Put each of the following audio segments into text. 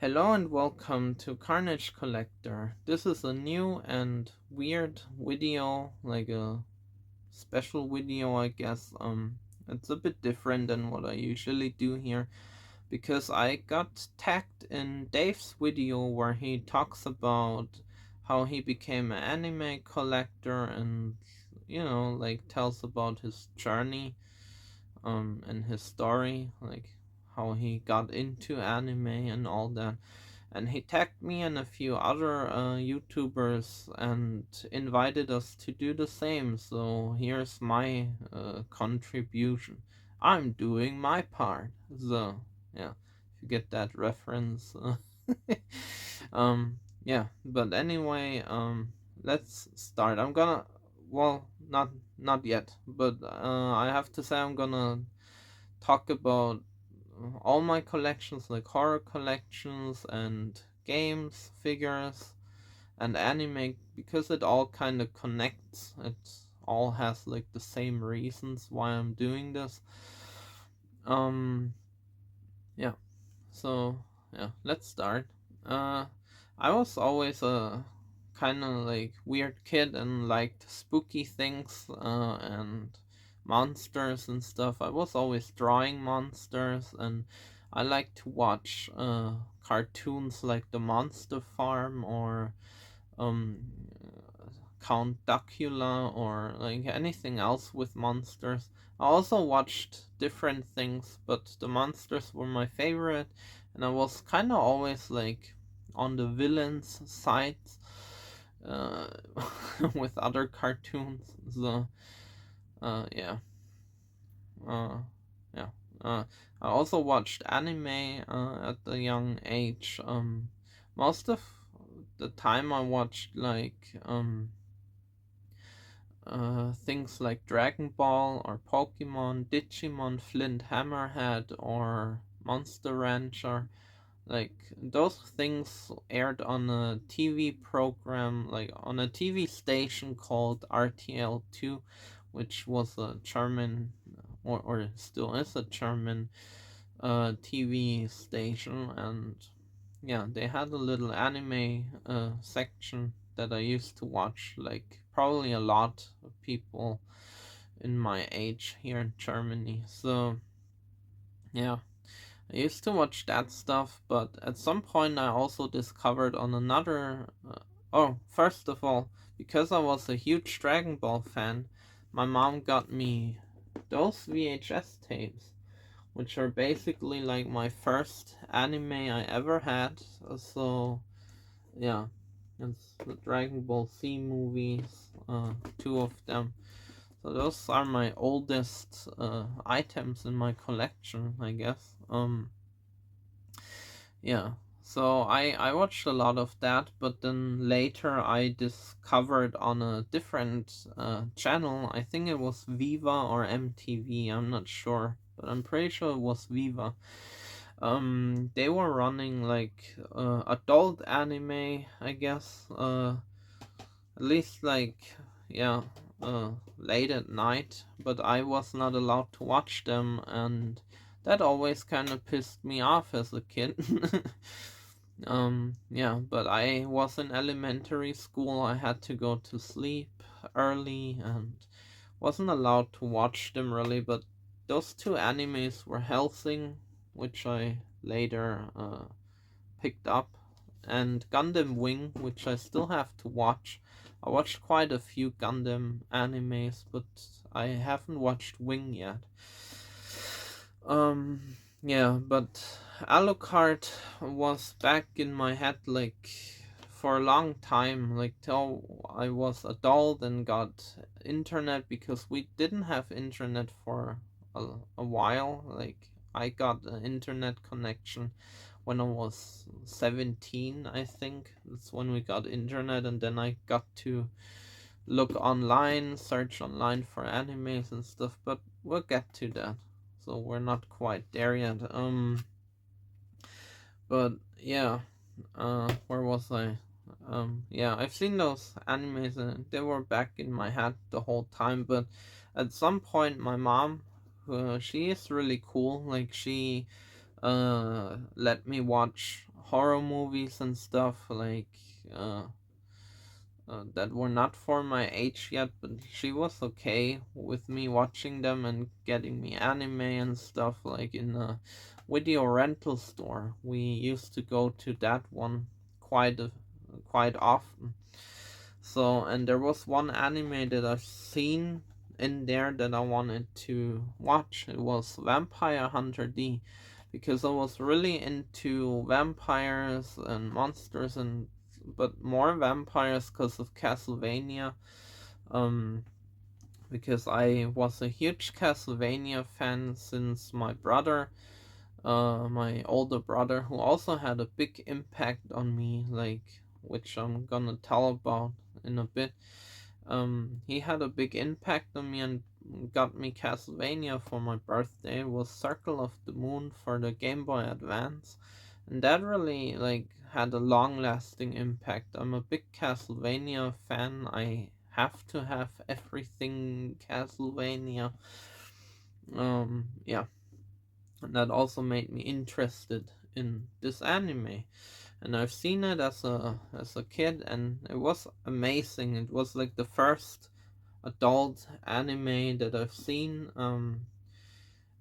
Hello and welcome to Carnage Collector. This is a new and weird video, like a special video, I guess. It's a bit different than what I usually do here because I got tagged in Dave's video where he talks about how he became an anime collector and like tells about his journey and his story, like how he got into anime and all that. And he tagged me and a few other YouTubers and invited us to do the same. So here's my contribution. I'm doing my part. So yeah, if you get that reference. Yeah, but anyway, let's start. I'm gonna, well, not yet, but I have to say I'm gonna talk about all my collections, like horror collections and games, figures, and anime, because it all kind of connects. It all has like the same reasons why I'm doing this. Um, yeah. So yeah, let's start. Uh, I was always a kind of like weird kid and liked spooky things and monsters and stuff. I was always drawing monsters, and I like to watch cartoons like The Monster Farm or um Count Dracula or like anything else with monsters. I also watched different things, but the monsters were my favorite, and I was kind of always like on the villains' side uh, with other cartoons. So, yeah, uh, yeah. Uh, I also watched anime at a young age. Most of the time I watched like things like Dragon Ball or Pokemon, Digimon, Flint Hammerhead, or Monster Rancher. Like those things aired on a TV program, like on a TV station called RTL2, which was a German, or still is a German TV station. And yeah, they had a little anime section that I used to watch, like probably a lot of people in my age here in Germany. So yeah, I used to watch that stuff, but at some point I also discovered on another. Oh, first of all, because I was a huge Dragon Ball fan, my mom got me those VHS tapes, which are basically like my first anime I ever had. So yeah, it's the Dragon Ball Z movies, two of them. So those are my oldest items in my collection, I guess. Yeah. So I watched a lot of that, but then later I discovered on a different channel. I think it was Viva or MTV. I'm not sure, but I'm pretty sure it was Viva. They were running like adult anime, I guess. At least like, yeah, late at night, but I was not allowed to watch them, and that always kind of pissed me off as a kid. Yeah, but I was in elementary school. I had to go to sleep early and wasn't allowed to watch them really. But those two animes were Helsing, which I later picked up, and Gundam Wing, which I still have to watch. I watched quite a few Gundam animes, but I haven't watched Wing yet. Um, yeah, but Alucard was back in my head like for a long time, like till I was adult and got internet, because we didn't have internet for a while. Like I got an internet connection when I was 17, I think. That's when we got internet, and then I got to look online, search online for animes and stuff, but we'll get to that. So we're not quite there yet. But yeah, where was I? Yeah, I've seen those animes and they were back in my head the whole time, but at some point my mom, she is really cool. Like she let me watch horror movies and stuff, uh, that were not for my age yet, but she was okay with me watching them and getting me anime and stuff, like in a video rental store. We used to go to that one quite a, quite often. So, and there was one anime that I've seen in there that I wanted to watch. It was Vampire Hunter D, because I was really into vampires and monsters, and but more vampires because of Castlevania. Um, because I was a huge Castlevania fan since my brother, my older brother, who also had a big impact on me, like, which I'm gonna tell about in a bit. He had a big impact on me and got me Castlevania for my birthday. It was Circle of the Moon for the Game Boy Advance, and that really like had a long lasting impact. I'm a big Castlevania fan. I have to have everything Castlevania. Yeah, and that also made me interested in this anime, and I've seen it as a kid, and it was amazing. It was like the first adult anime that I've seen.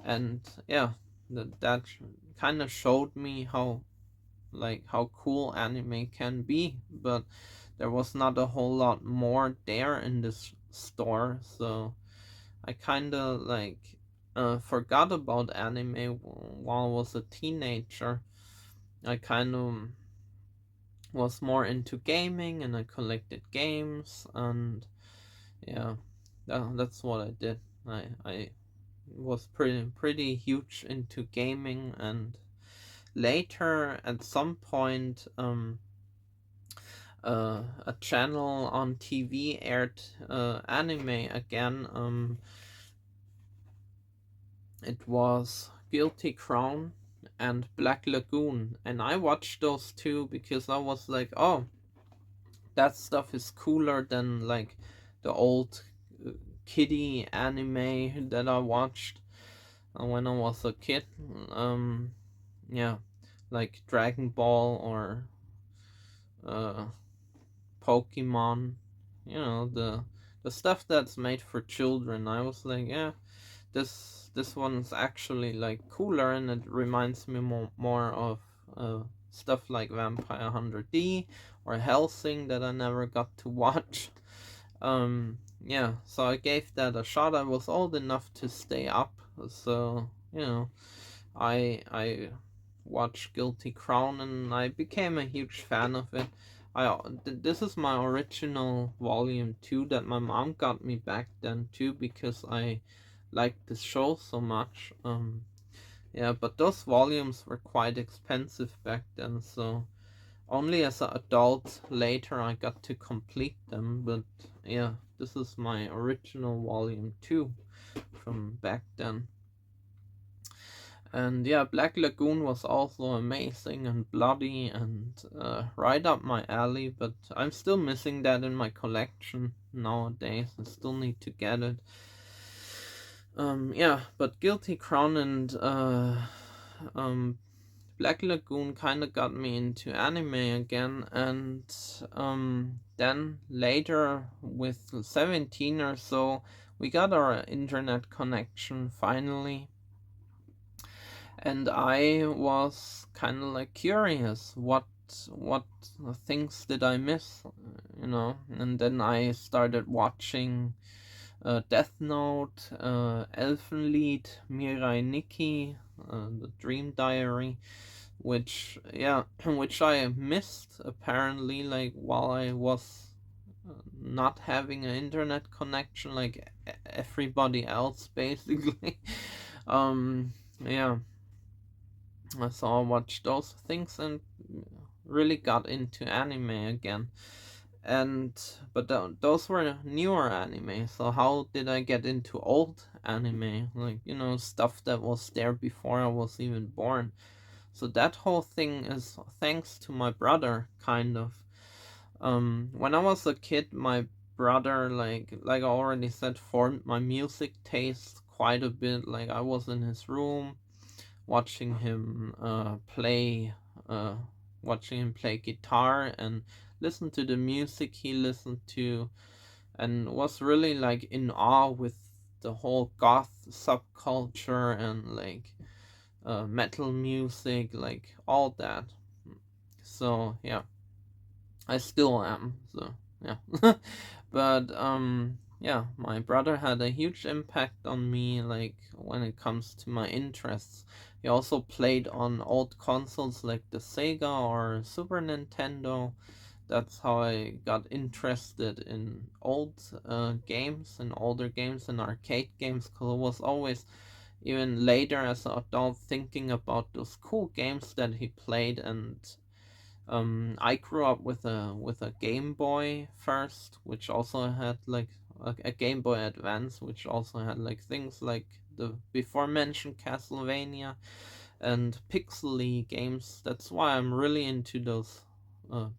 And yeah, that kind of showed me how cool anime can be, but there was not a whole lot more there in this store, so I kind of forgot about anime while I was a teenager. I kind of was more into gaming, and I collected games, and yeah, that's what I did. I was pretty huge into gaming, and later at some point, a channel on TV aired anime again. It was Guilty Crown and Black Lagoon, and I watched those two because I was like, oh, that stuff is cooler than like the old uh, kiddie anime that I watched when I was a kid. Yeah, like Dragon Ball or uh, Pokemon. You know, the stuff that's made for children. I was like, yeah, this one's actually like cooler, and it reminds me more of stuff like Vampire Hunter D or Helsing that I never got to watch. Yeah, so I gave that a shot. I was old enough to stay up, so you know, I watched Guilty Crown, and I became a huge fan of it. This is my original volume 2 that my mom got me back then too, because I liked the show so much. Yeah, but those volumes were quite expensive back then, so only as an adult later I got to complete them. But yeah, this is my original volume 2 from back then. And yeah, Black Lagoon was also amazing and bloody and right up my alley, but I'm still missing that in my collection nowadays. I still need to get it. Yeah, but Guilty Crown and um, Black Lagoon kind of got me into anime again, and then later with 17 or so, we got our internet connection finally, and I was kind of like curious what things did I miss, you know, and then I started watching Death Note, Elfenlied, Mirai Nikki, the Dream Diary, which yeah, which I missed apparently, like while I was not having an internet connection like everybody else basically. Yeah, so I watched those things and really got into anime again. And but those were newer anime. So how did I get into old anime? Like, you know, stuff that was there before I was even born. So that whole thing is thanks to my brother, kind of. When I was a kid, my brother, like I already said, formed my music taste quite a bit. Like I was in his room watching him play watching him play guitar and listen to the music he listened to, and was really like in awe with the whole goth subculture and like metal music, like all that. So yeah, I still am. So yeah, but yeah, my brother had a huge impact on me, like when it comes to my interests. He also played on old consoles like the Sega or Super Nintendo. That's how I got interested in old games and older games and arcade games, because I was always, even later as an adult, thinking about those cool games that he played. And I grew up with a Game Boy first, which also had like a Game Boy Advance, which also had like things like the before mentioned Castlevania and pixely games. That's why I'm really into those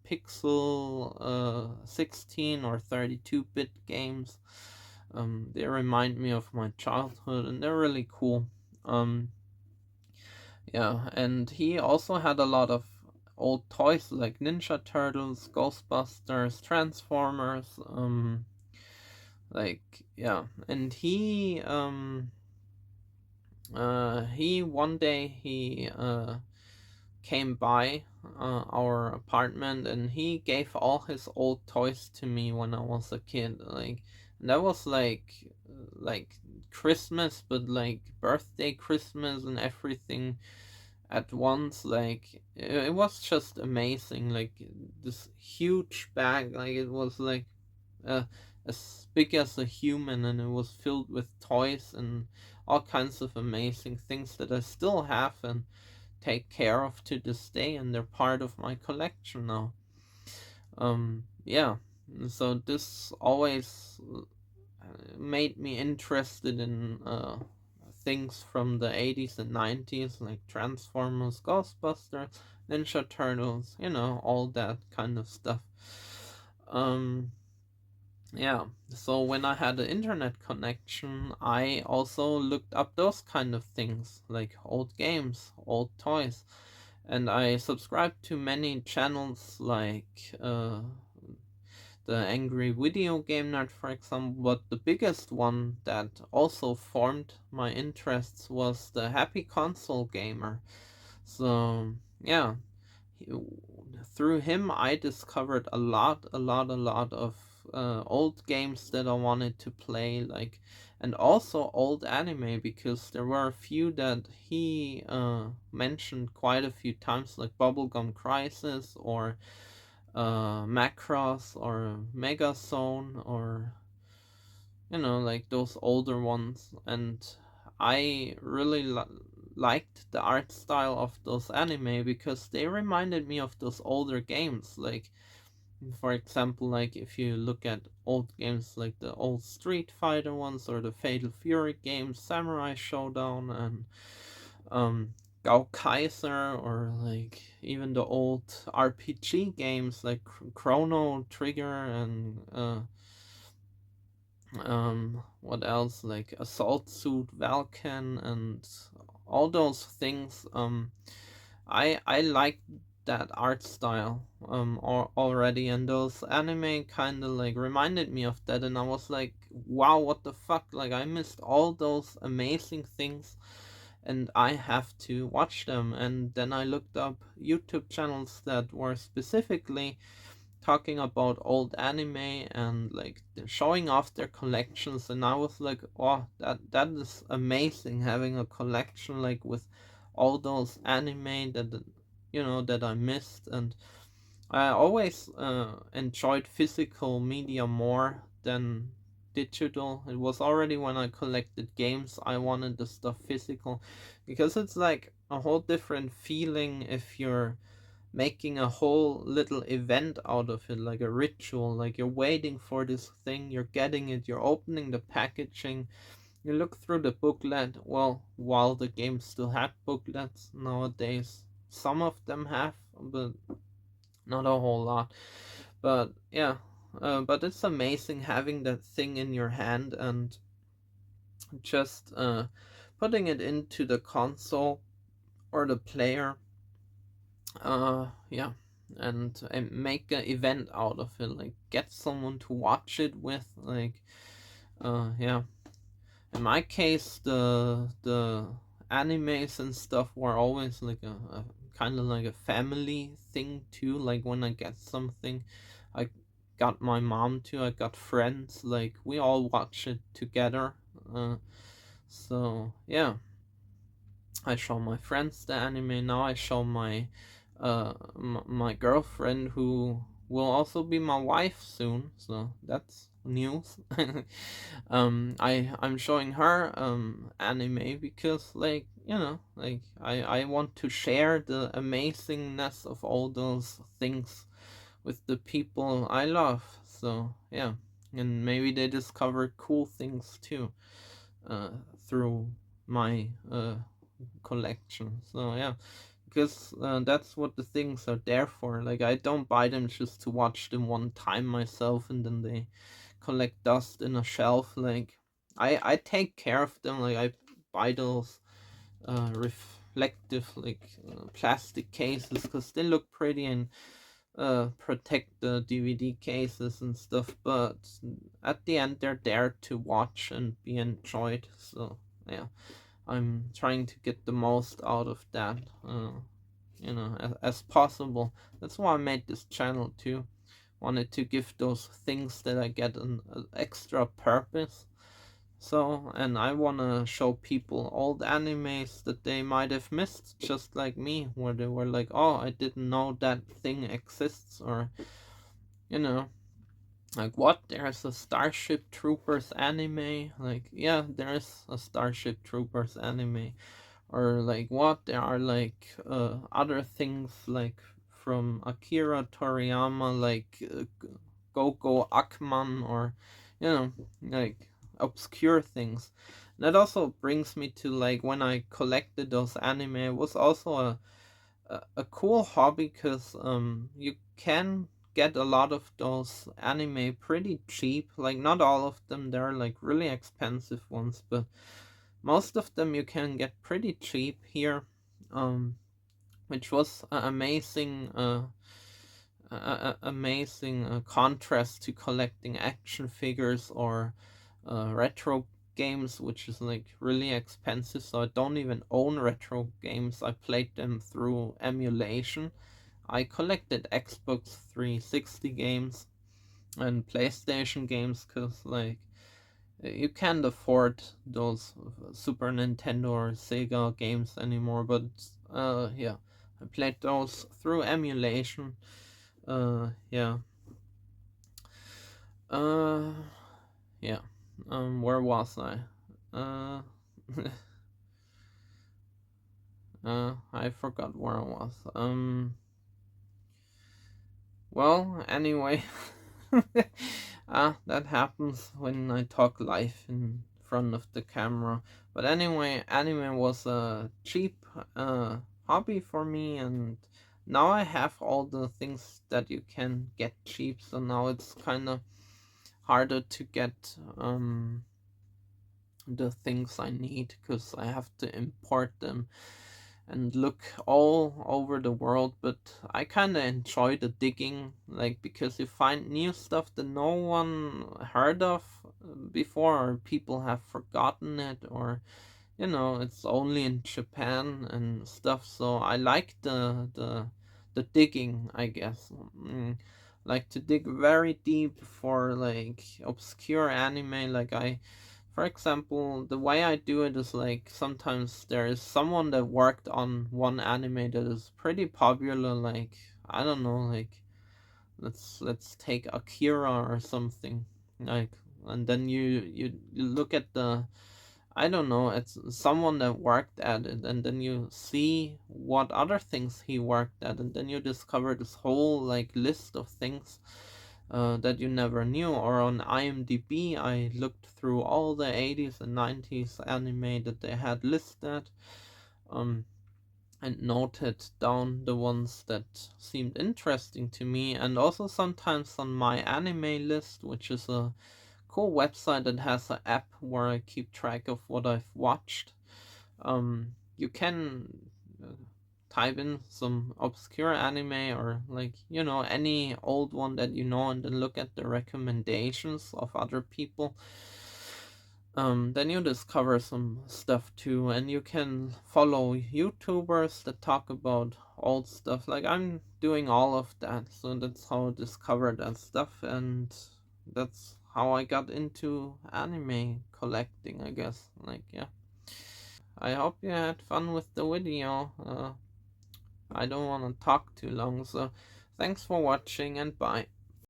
pixel 16 or 32-bit games. They remind me of my childhood, and they're really cool. Um, yeah, and he also had a lot of old toys like Ninja Turtles, Ghostbusters, Transformers, like yeah, and he one day he came by our apartment, and he gave all his old toys to me when I was a kid. Like, and that was like Christmas, but like birthday Christmas and everything at once. Like it was just amazing. Like this huge bag, like it was like uh, as big as a human, and it was filled with toys and all kinds of amazing things that I still have and take care of to this day, and they're part of my collection now. Yeah, so this always made me interested in things from the 80s and 90s, like Transformers, Ghostbusters, Ninja Turtles, all that kind of stuff. Um, yeah, so when I had an internet connection, I also looked up those kind of things, like old games, old toys, and I subscribed to many channels like the Angry Video Game Nerd, for example. But the biggest one that also formed my interests was the Happy Console Gamer. So yeah, he- through him I discovered a lot of old games that I wanted to play, like, and also old anime, because there were a few that he mentioned quite a few times, like Bubblegum Crisis or Macross or Megazone, or like those older ones. And I really liked the art style of those anime because they reminded me of those older games. Like, for example, like if you look at old games like the old Street Fighter ones or the Fatal Fury games, Samurai Showdown, and um Gao Kaiser, or like even the old RPG games like Chrono Trigger and what else, like Assault Suit Valken and all those things. I like that art style already, and those anime kind of like reminded me of that, and I was like, wow, what the fuck, like I missed all those amazing things and I have to watch them. And then I looked up YouTube channels that were specifically talking about old anime and like showing off their collections, and I was like, oh, that is amazing, having a collection like with all those anime that I missed. And I always enjoyed physical media more than digital. It was already when I collected games I wanted the stuff physical, because it's like a whole different feeling if you're making a whole little event out of it, like a ritual. Like you're waiting for this thing, you're getting it, you're opening the packaging, you look through the booklet. Well, while the games still have booklets nowadays, some of them have, but not a whole lot. But yeah, but it's amazing having that thing in your hand and just putting it into the console or the player, Yeah, and make an event out of it, like get someone to watch it with, like, yeah. In my case, the animes and stuff were always like a kind of like a family thing too. Like when I get something, I got my mom to, I got friends, like we all watch it together. So yeah, I show my friends the anime now. I show my girlfriend, who will also be my wife soon. So that's news. I'm showing her anime because, like, like I want to share the amazingness of all those things with the people I love. So yeah, and maybe they discover cool things too, uh, through my collection. So yeah, because that's what the things are there for. Like I don't buy them just to watch them one time myself and then they collect dust in a shelf. Like I take care of them. Like I buy those reflective, like plastic cases because they look pretty and protect the DVD cases and stuff. But at the end, they're there to watch and be enjoyed. So yeah, I'm trying to get the most out of that, as possible. That's why I made this channel too. Wanted to give those things that I get an extra purpose. So, and I want to show people old animes that they might have missed, just like me, where they were like, oh, I didn't know that thing exists, or, you know, like, what? There's a Starship Troopers anime? Like, yeah, there's a Starship Troopers anime. Or like, what? There are like other things like from Akira Toriyama, like Goko Akman, or like obscure things. And that also brings me to, like, when I collected those anime, it was also a cool hobby because you can get a lot of those anime pretty cheap. Like not all of them, there are like really expensive ones, but most of them you can get pretty cheap here, um, which was an amazing, amazing contrast to collecting action figures or retro games, which is like really expensive. So I don't even own retro games. I played them through emulation. I collected Xbox 360 games and PlayStation games because, like, you can't afford those Super Nintendo or Sega games anymore. But yeah, I played those through emulation. Yeah. Uh, yeah. Where was I? Uh, I forgot where I was. Well, anyway, that happens when I talk live in front of the camera. But anyway, anime was a cheap hobby for me, and now I have all the things that you can get cheap. So now it's kind of harder to get the things I need because I have to import them and look all over the world. But I kind of enjoy the digging, like, because you find new stuff that no one heard of before, or people have forgotten it, or it's only in Japan and stuff. So I like the digging, I guess. Like to dig very deep for like obscure anime. Like for example, the way I do it is like sometimes there is someone that worked on one anime that is pretty popular. Like I don't know, like let's take Akira or something. Like, and then you look at the, I don't know, it's someone that worked at it, and then you see what other things he worked at, and then you discover this whole like list of things that you never knew. Or on IMDb, I looked through all the 80s and 90s anime that they had listed, um, and noted down the ones that seemed interesting to me. And also sometimes on my anime list, which is a cool website that has an app where I keep track of what I've watched. You can type in some obscure anime, or like, any old one that you know, and then look at the recommendations of other people, then you discover some stuff too, and you can follow YouTubers that talk about old stuff. Like, I'm doing all of that, so that's how I discovered that stuff, and that's how I got into anime collecting, I guess. Like, yeah. I hope you had fun with the video. I don't want to talk too long, so thanks for watching and bye.